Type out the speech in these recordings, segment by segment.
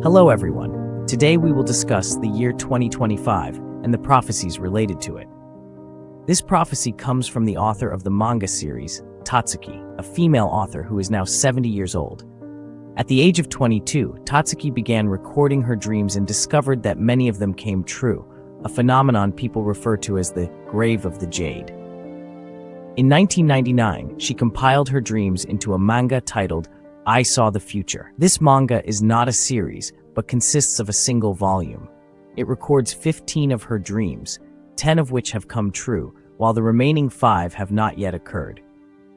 Hello everyone. Today we will discuss the year 2025 and the prophecies related to it. This prophecy comes from the author of the manga series, Tatsuki, a female author who is now 70 years old. At the age of 22, Tatsuki began recording her dreams and discovered that many of them came true, a phenomenon people refer to as the Grave of the Jade. In 1999, she compiled her dreams into a manga titled I Saw the Future. This manga is not a series, but consists of a single volume. It records 15 of her dreams, 10 of which have come true, while the remaining 5 have not yet occurred.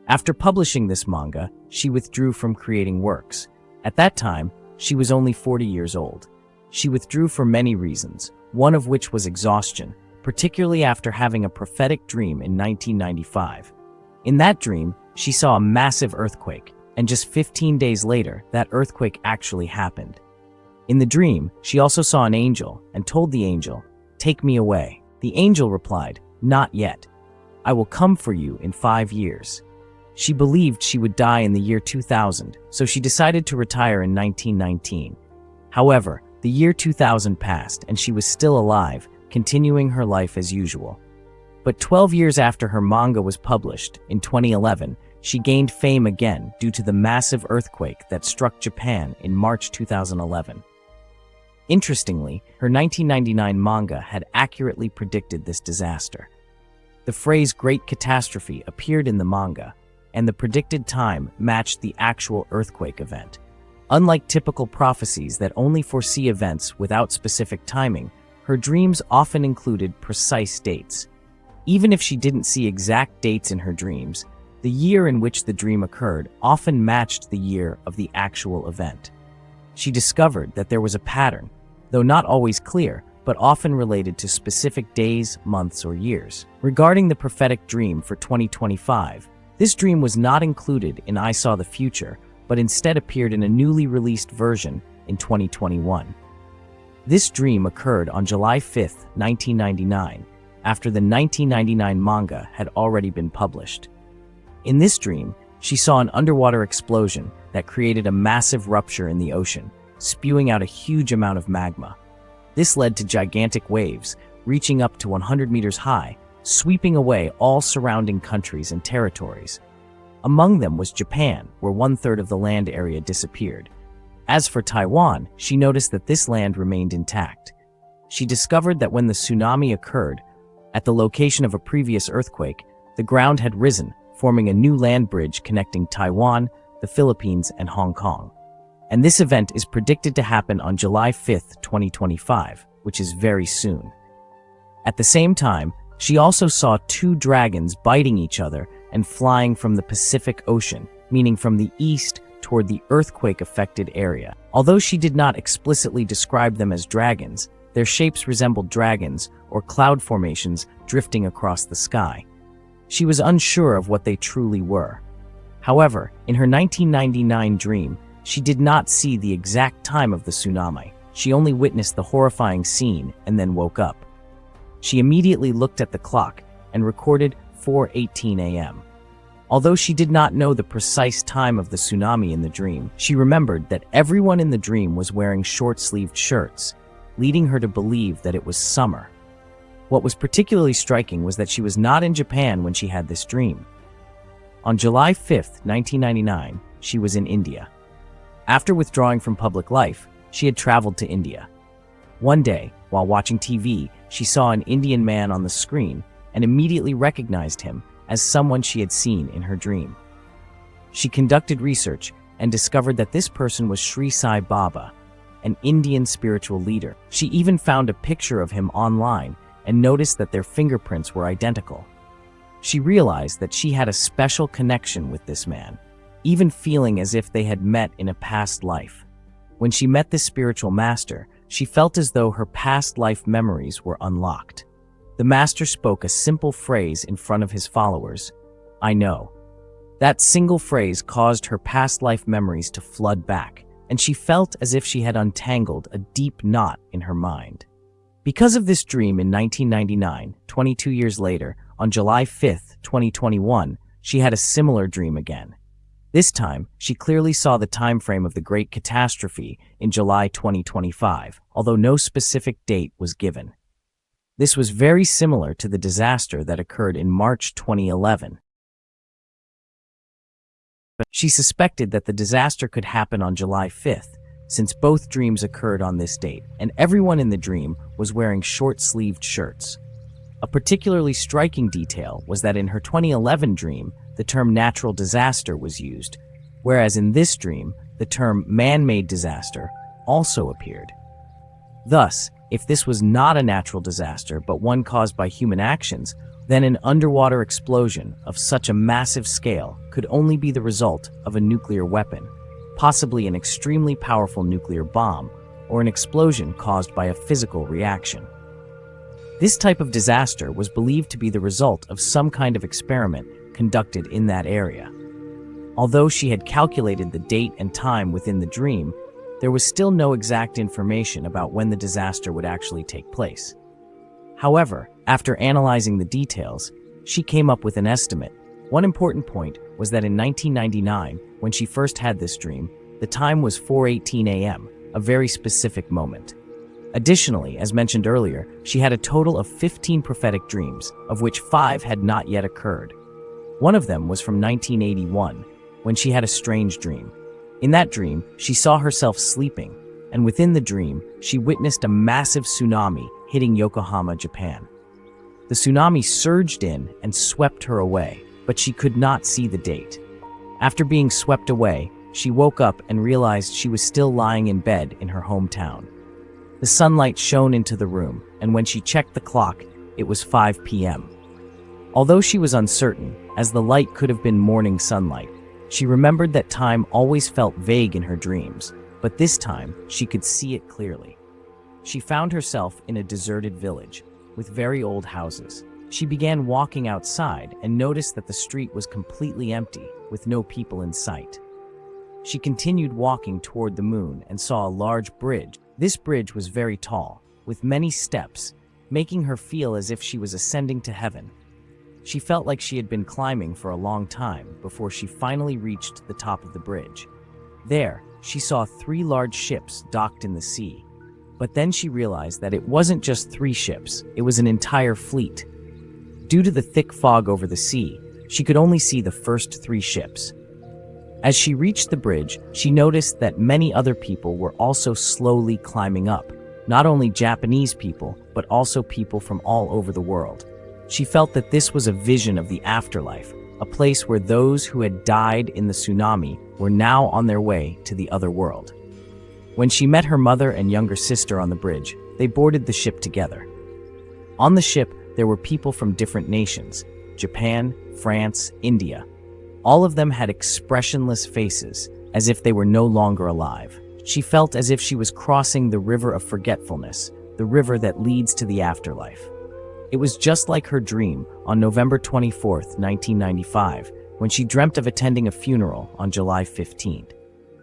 After publishing this manga, she withdrew from creating works. At that time, she was only 40 years old. She withdrew for many reasons, one of which was exhaustion, particularly after having a prophetic dream in 1995. In that dream, she saw a massive earthquake, and just 15 days later, that earthquake actually happened. In the dream, she also saw an angel and told the angel, "Take me away." The angel replied, "Not yet. I will come for you in 5 years." She believed she would die in the year 2000, so she decided to retire in 1919. However, the year 2000 passed and she was still alive, continuing her life as usual. But 12 years after her manga was published, in 2011, she gained fame again due to the massive earthquake that struck Japan in March 2011. Interestingly, her 1999 manga had accurately predicted this disaster. The phrase "great catastrophe" appeared in the manga, and the predicted time matched the actual earthquake event. Unlike typical prophecies that only foresee events without specific timing, her dreams often included precise dates. Even if she didn't see exact dates in her dreams, the year in which the dream occurred often matched the year of the actual event. She discovered that there was a pattern, though not always clear, but often related to specific days, months, or years. Regarding the prophetic dream for 2025, this dream was not included in I Saw the Future, but instead appeared in a newly released version in 2021. This dream occurred on July 5, 1999, after the 1999 manga had already been published. In this dream, she saw an underwater explosion that created a massive rupture in the ocean, spewing out a huge amount of magma. This led to gigantic waves, reaching up to 100 meters high, sweeping away all surrounding countries and territories. Among them was Japan, where 1/3 of the land area disappeared. As for Taiwan, she noticed that this land remained intact. She discovered that when the tsunami occurred, at the location of a previous earthquake, the ground had risen, forming a new land bridge connecting Taiwan, the Philippines, and Hong Kong. And this event is predicted to happen on July 5, 2025, which is very soon. At the same time, she also saw 2 dragons biting each other and flying from the Pacific Ocean, meaning from the east toward the earthquake-affected area. Although she did not explicitly describe them as dragons, their shapes resembled dragons or cloud formations drifting across the sky. She was unsure of what they truly were. However, in her 1999 dream, she did not see the exact time of the tsunami. She only witnessed the horrifying scene and then woke up. She immediately looked at the clock and recorded 4:18 a.m. Although she did not know the precise time of the tsunami in the dream, she remembered that everyone in the dream was wearing short-sleeved shirts, leading her to believe that it was summer. What was particularly striking was that she was not in Japan when she had this dream. On July 5, 1999, she was in India. After withdrawing from public life, she had traveled to India. One day, while watching TV, she saw an Indian man on the screen and immediately recognized him as someone she had seen in her dream. She conducted research and discovered that this person was Sri Sai Baba, an Indian spiritual leader. She even found a picture of him online and noticed that their fingerprints were identical. She realized that she had a special connection with this man, even feeling as if they had met in a past life. When she met this spiritual master, she felt as though her past life memories were unlocked. The master spoke a simple phrase in front of his followers, "I know." That single phrase caused her past life memories to flood back, and she felt as if she had untangled a deep knot in her mind. Because of this dream in 1999, 22 years later, on July 5, 2021, she had a similar dream again. This time, she clearly saw the time frame of the Great Catastrophe in July 2025, although no specific date was given. This was very similar to the disaster that occurred in March 2011. She suspected that the disaster could happen on July 5th, since both dreams occurred on this date, and everyone in the dream was wearing short-sleeved shirts. A particularly striking detail was that in her 2011 dream, the term natural disaster was used, whereas in this dream, the term man-made disaster also appeared. Thus, if this was not a natural disaster but one caused by human actions, then an underwater explosion of such a massive scale could only be the result of a nuclear weapon, possibly an extremely powerful nuclear bomb, or an explosion caused by a physical reaction. This type of disaster was believed to be the result of some kind of experiment conducted in that area. Although she had calculated the date and time within the dream, there was still no exact information about when the disaster would actually take place. However, after analyzing the details, she came up with an estimate. One important point was that in 1999, when she first had this dream, the time was 4:18 a.m., a very specific moment. Additionally, as mentioned earlier, she had a total of 15 prophetic dreams, of which 5 had not yet occurred. One of them was from 1981, when she had a strange dream. In that dream, she saw herself sleeping, and within the dream, she witnessed a massive tsunami hitting Yokohama, Japan. The tsunami surged in and swept her away, but she could not see the date. After being swept away, she woke up and realized she was still lying in bed in her hometown. The sunlight shone into the room, and when she checked the clock, it was 5 p.m. Although she was uncertain, as the light could have been morning sunlight, she remembered that time always felt vague in her dreams, but this time she could see it clearly. She found herself in a deserted village with very old houses. She began walking outside and noticed that the street was completely empty, with no people in sight. She continued walking toward the moon and saw a large bridge. This bridge was very tall, with many steps, making her feel as if she was ascending to heaven. She felt like she had been climbing for a long time before she finally reached the top of the bridge. There, she saw 3 large ships docked in the sea. But then she realized that it wasn't just 3 ships, it was an entire fleet. Due to the thick fog over the sea, she could only see the first 3 ships. As she reached the bridge, she noticed that many other people were also slowly climbing up, not only Japanese people, but also people from all over the world. She felt that this was a vision of the afterlife, a place where those who had died in the tsunami were now on their way to the other world. When she met her mother and younger sister on the bridge, they boarded the ship together. On the ship, there were people from different nations: Japan, France, India. All of them had expressionless faces, as if they were no longer alive. She felt as if she was crossing the river of forgetfulness, the river that leads to the afterlife. It was just like her dream on November 24th, 1995, when she dreamt of attending a funeral on July 15th.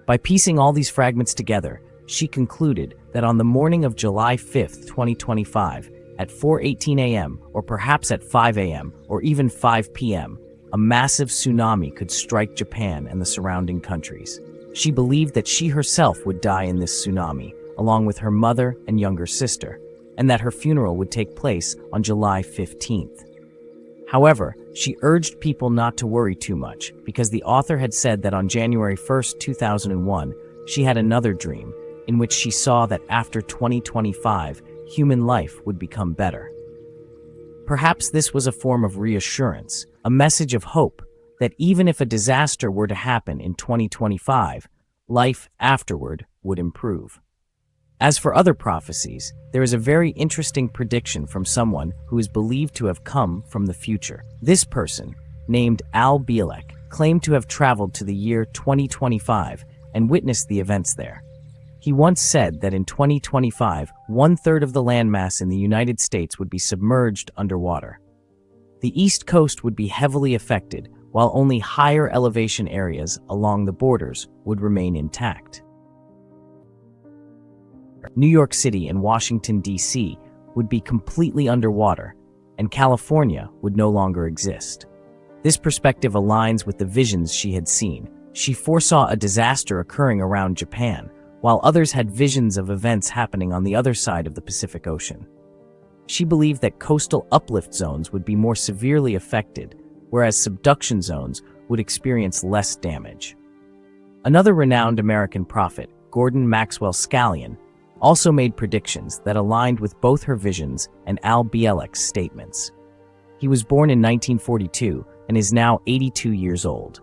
By piecing all these fragments together, she concluded that on the morning of July 5th, 2025, at 4:18 a.m., or perhaps at 5 a.m., or even 5 p.m., a massive tsunami could strike Japan and the surrounding countries. She believed that she herself would die in this tsunami, along with her mother and younger sister, and that her funeral would take place on July 15th. However, she urged people not to worry too much, because the author had said that on January 1st, 2001, she had another dream, in which she saw that after 2025, human life would become better. Perhaps this was a form of reassurance, a message of hope, that even if a disaster were to happen in 2025, life afterward would improve. As for other prophecies, there is a very interesting prediction from someone who is believed to have come from the future. This person, named Al Bielek, claimed to have traveled to the year 2025 and witnessed the events there. He once said that in 2025, 1/3 of the landmass in the United States would be submerged underwater. The East Coast would be heavily affected, while only higher elevation areas along the borders would remain intact. New York City and Washington, D.C. would be completely underwater, and California would no longer exist. This perspective aligns with the visions she had seen, She foresaw a disaster occurring around Japan, while others had visions of events happening on the other side of the Pacific Ocean. She believed that coastal uplift zones would be more severely affected, whereas subduction zones would experience less damage. Another renowned American prophet, Gordon Maxwell Scallion, also made predictions that aligned with both her visions and Al Bielek's statements. He was born in 1942 and is now 82 years old.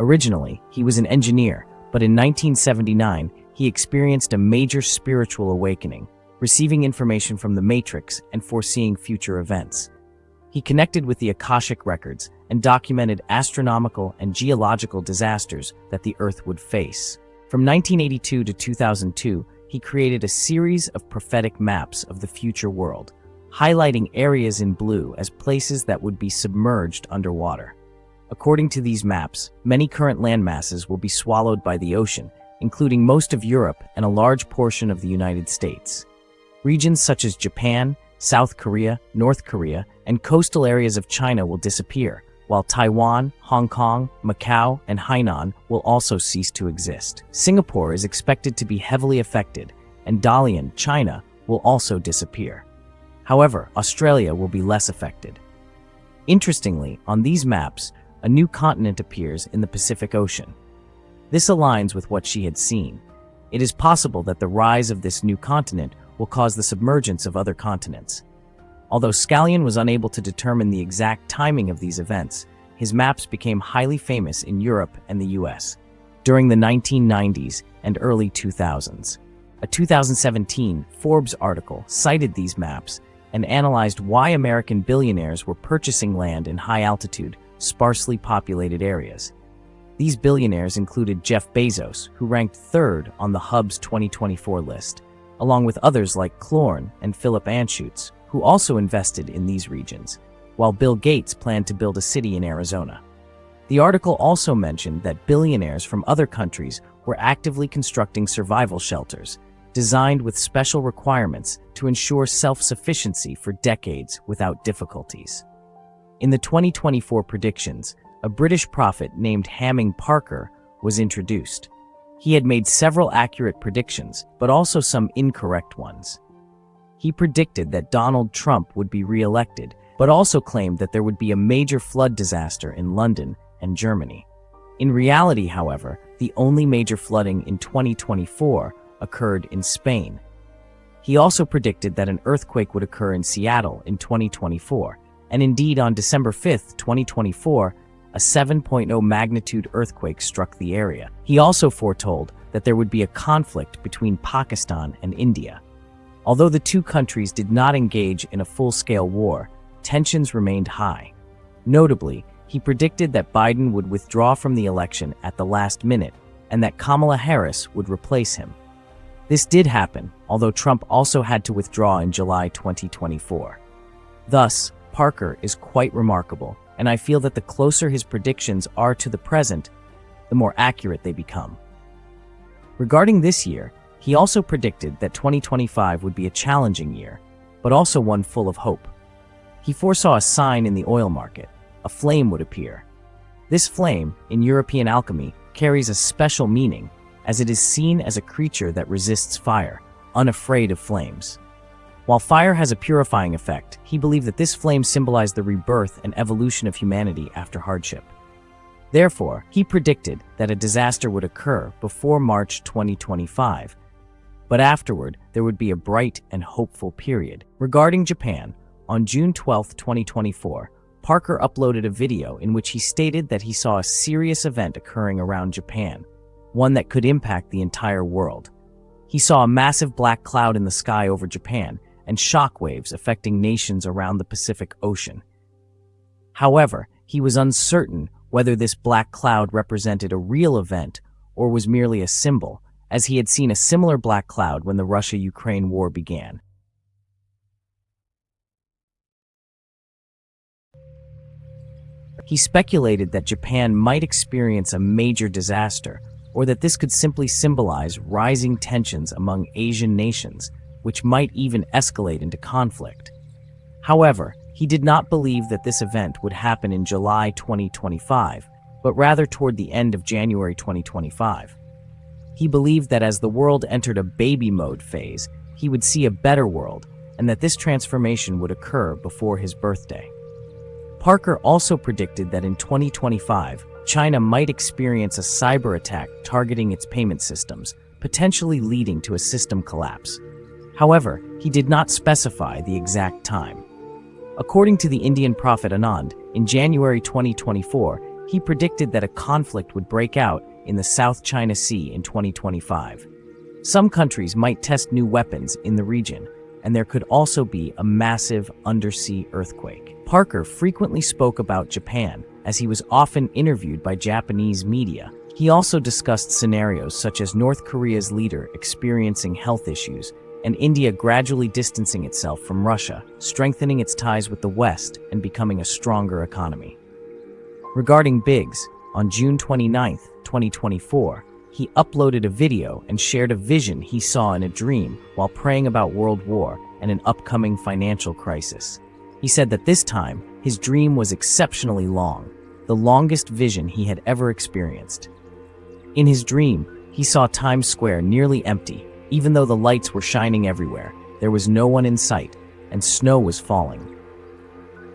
Originally, he was an engineer, but in 1979, he experienced a major spiritual awakening, receiving information from the Matrix and foreseeing future events. He connected with the Akashic records and documented astronomical and geological disasters that the Earth would face. From 1982 to 2002, he created a series of prophetic maps of the future world, highlighting areas in blue as places that would be submerged underwater. According to these maps, many current landmasses will be swallowed by the ocean, including most of Europe and a large portion of the United States. Regions such as Japan, South Korea, North Korea, and coastal areas of China will disappear, while Taiwan, Hong Kong, Macau, and Hainan will also cease to exist. Singapore is expected to be heavily affected, and Dalian, China, will also disappear. However, Australia will be less affected. Interestingly, on these maps, a new continent appears in the Pacific Ocean. This aligns with what she had seen. It is possible that the rise of this new continent will cause the submergence of other continents. Although Scallion was unable to determine the exact timing of these events, his maps became highly famous in Europe and the US during the 1990s and early 2000s. A 2017 Forbes article cited these maps and analyzed why American billionaires were purchasing land in high-altitude, sparsely populated areas. These billionaires included Jeff Bezos, who ranked third on the Hub's 2024 list, along with others like Clorne and Philip Anschutz, who also invested in these regions, while Bill Gates planned to build a city in Arizona. The article also mentioned that billionaires from other countries were actively constructing survival shelters, designed with special requirements to ensure self-sufficiency for decades without difficulties. In the 2024 predictions, a British prophet named Hamming Parker was introduced. He had made several accurate predictions, but also some incorrect ones. He predicted that Donald Trump would be re-elected, but also claimed that there would be a major flood disaster in London and Germany. In reality, however, the only major flooding in 2024 occurred in Spain. He also predicted that an earthquake would occur in Seattle in 2024, and indeed on December 5, 2024, a 7.0 magnitude earthquake struck the area. He also foretold that there would be a conflict between Pakistan and India. Although the two countries did not engage in a full-scale war, tensions remained high. Notably, he predicted that Biden would withdraw from the election at the last minute and that Kamala Harris would replace him. This did happen, although Trump also had to withdraw in July 2024. Thus, Parker is quite remarkable, and I feel that the closer his predictions are to the present, the more accurate they become. Regarding this year, he also predicted that 2025 would be a challenging year, but also one full of hope. He foresaw a sign in the oil market. A flame would appear. This flame, in European alchemy, carries a special meaning, as it is seen as a creature that resists fire, unafraid of flames. While fire has a purifying effect, he believed that this flame symbolized the rebirth and evolution of humanity after hardship. Therefore, he predicted that a disaster would occur before March 2025, but afterward there would be a bright and hopeful period. Regarding Japan, on June 12, 2024, Parker uploaded a video in which he stated that he saw a serious event occurring around Japan, one that could impact the entire world. He saw a massive black cloud in the sky over Japan and shockwaves affecting nations around the Pacific Ocean. However, he was uncertain whether this black cloud represented a real event or was merely a symbol, as he had seen a similar black cloud when the Russia-Ukraine war began. He speculated that Japan might experience a major disaster, or that this could simply symbolize rising tensions among Asian nations, which might even escalate into conflict. However, he did not believe that this event would happen in July 2025, but rather toward the end of January 2025. He believed that as the world entered a baby mode phase, he would see a better world, and that this transformation would occur before his birthday. Parker also predicted that in 2025, China might experience a cyber attack targeting its payment systems, potentially leading to a system collapse. However, he did not specify the exact time. According to the Indian prophet Anand, in January 2024, he predicted that a conflict would break out in the South China Sea in 2025. Some countries might test new weapons in the region, and there could also be a massive undersea earthquake. Parker frequently spoke about Japan, as he was often interviewed by Japanese media. He also discussed scenarios such as North Korea's leader experiencing health issues and India gradually distancing itself from Russia, strengthening its ties with the West and becoming a stronger economy. Regarding Biggs, on June 29, 2024, he uploaded a video and shared a vision he saw in a dream while praying about World War and an upcoming financial crisis. He said that this time, his dream was exceptionally long, the longest vision he had ever experienced. In his dream, he saw Times Square nearly empty. Even though the lights were shining everywhere, there was no one in sight, and snow was falling.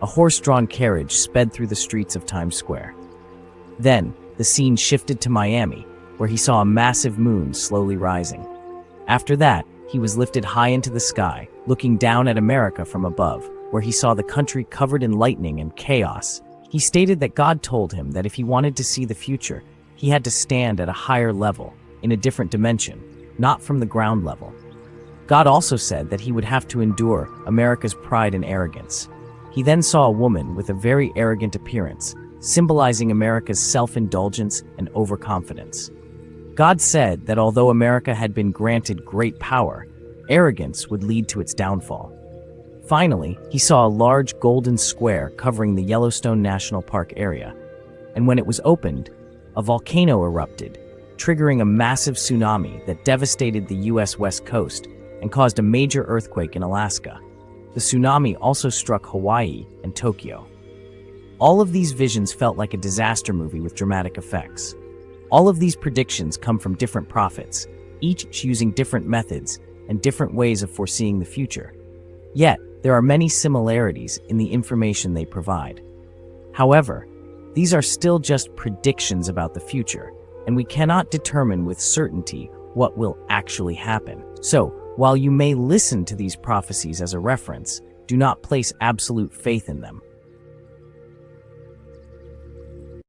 A horse-drawn carriage sped through the streets of Times Square. Then, the scene shifted to Miami, where he saw a massive moon slowly rising. After that, he was lifted high into the sky, looking down at America from above, where he saw the country covered in lightning and chaos. He stated that God told him that if he wanted to see the future, he had to stand at a higher level, in a different dimension, not from the ground level. God also said that he would have to endure America's pride and arrogance. He then saw a woman with a very arrogant appearance, symbolizing America's self-indulgence and overconfidence. God said that although America had been granted great power, arrogance would lead to its downfall. Finally, he saw a large golden square covering the Yellowstone National Park area, and when it was opened, a volcano erupted, triggering a massive tsunami that devastated the U.S. West Coast and caused a major earthquake in Alaska. The tsunami also struck Hawaii and Tokyo. All of these visions felt like a disaster movie with dramatic effects. All of these predictions come from different prophets, each using different methods and different ways of foreseeing the future. Yet, there are many similarities in the information they provide. However, these are still just predictions about the future, and we cannot determine with certainty what will actually happen. So, while you may listen to these prophecies as a reference, do not place absolute faith in them.